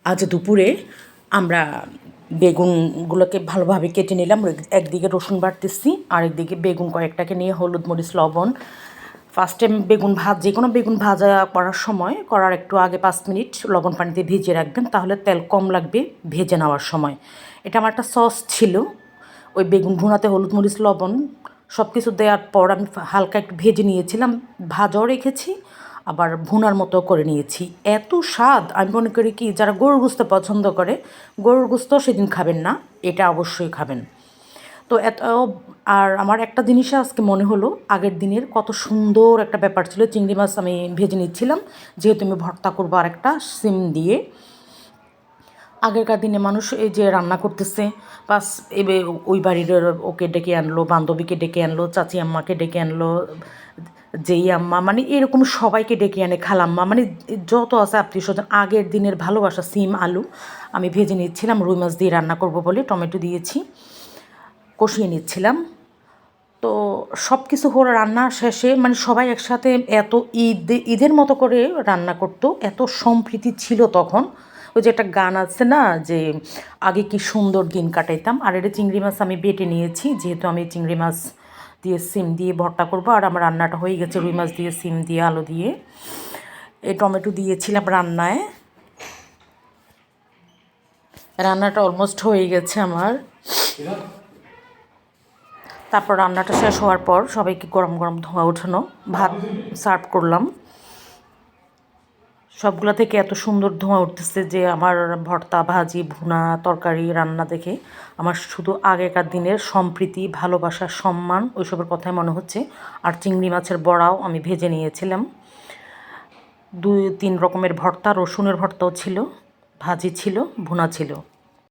আজ দুপুরে আমরা বেগুনগুলোকে ভালোভাবে কেটে নিলাম। একদিকে রসুন বাটতেছি, আরেকদিকে বেগুন কয়েকটাকে নিয়ে হলুদ মরিচ লবণ। ফার্স্টে বেগুন যে কোনো বেগুন ভাজা করার সময় করার একটু আগে 5 মিনিট লবণ পানিতে ভিজিয়ে রাখবেন, তাহলে তেল কম লাগবে ভেজে নেওয়ার সময়। এটা আমার একটা সস ছিল। ওই বেগুন ভুনাতে হলুদ মরিচ লবণ সব কিছু দেওয়ার পর আমি হালকা একটু ভেজে নিয়েছিলাম, ভাজাও রেখেছি, আবার ভুনার মতো করে নিয়েছি। এত স্বাদ! আমি মনে করি কি, যারা গরুর গোস্ত পছন্দ করে, গরুর গোস্ত সেদিন খাবেন না, এটা অবশ্যই খাবেন। তো আর আমার একটা জিনিসে আজকে মনে হলো, আগের দিনের কত সুন্দর একটা ব্যাপার ছিল। চিংড়ি মাছ আমি ভেজে নিচ্ছিলাম, যেহেতু আমি ভর্তা করবো আর একটা সিম দিয়ে। আগেরকার দিনে মানুষ এই যে রান্না করতেছে, বাস এবার ওই বাড়ির ওকে ডেকে আনলো, বান্ধবীকে ডেকে আনলো, চাচি আম্মাকে ডেকে আনলো, যেই আম্মা মানে এরকম সবাইকে ডেকে আনে, খালাম্মা মানে যত আছে আত্মীয় স্বজন। আগের দিনের ভালোবাসা। সিম আলু আমি ভেজে নিচ্ছিলাম, রুই মাছ দিয়ে রান্না করব বলে টমেটো দিয়েছি, কষিয়ে নিচ্ছিলাম। তো সব কিছু হলো রান্না শেষে, মানে সবাই একসাথে এত ঈদের মতো করে রান্না করতো, এত সম্প্রীতি ছিল তখন। ওই যে একটা গান আছে না, যে আগে কি সুন্দর দিন কাটাইতাম। আর এটা চিংড়ি মাছ আমি বেটে নিয়েছি, যেহেতু আমি চিংড়ি মাছ দিয়ে সিম দিয়ে ভর্তা করবো। আর আমার রান্নাটা হয়ে গেছে রুই মাছ দিয়ে সিম দিয়ে আলু দিয়ে। এই টমেটো দিয়েছিলাম রান্নায়। রান্নাটা অলমোস্ট হয়ে গেছে আমার। তারপর রান্নাটা শেষ হওয়ার পর সবাইকে গরম গরম ধোঁয়া ওঠানো ভাত সার্ভ করলাম। সবগুলো থেকে এত সুন্দর ধোঁয়া উঠতেছে যে আমার ভর্তা ভাজি ভুনা তরকারি রান্না দেখে আমার শুধু আগেকার দিনের সম্প্রীতি ভালোবাসা সম্মান ওইসবের কথাই মনে হচ্ছে। আর চিংড়ি মাছের বড়াও আমি ভেজে নিয়েছিলাম। 2-3 রকমের ভর্তা, রসুনের ভর্তাও ছিল, ভাজি ছিল, ভুনা ছিল।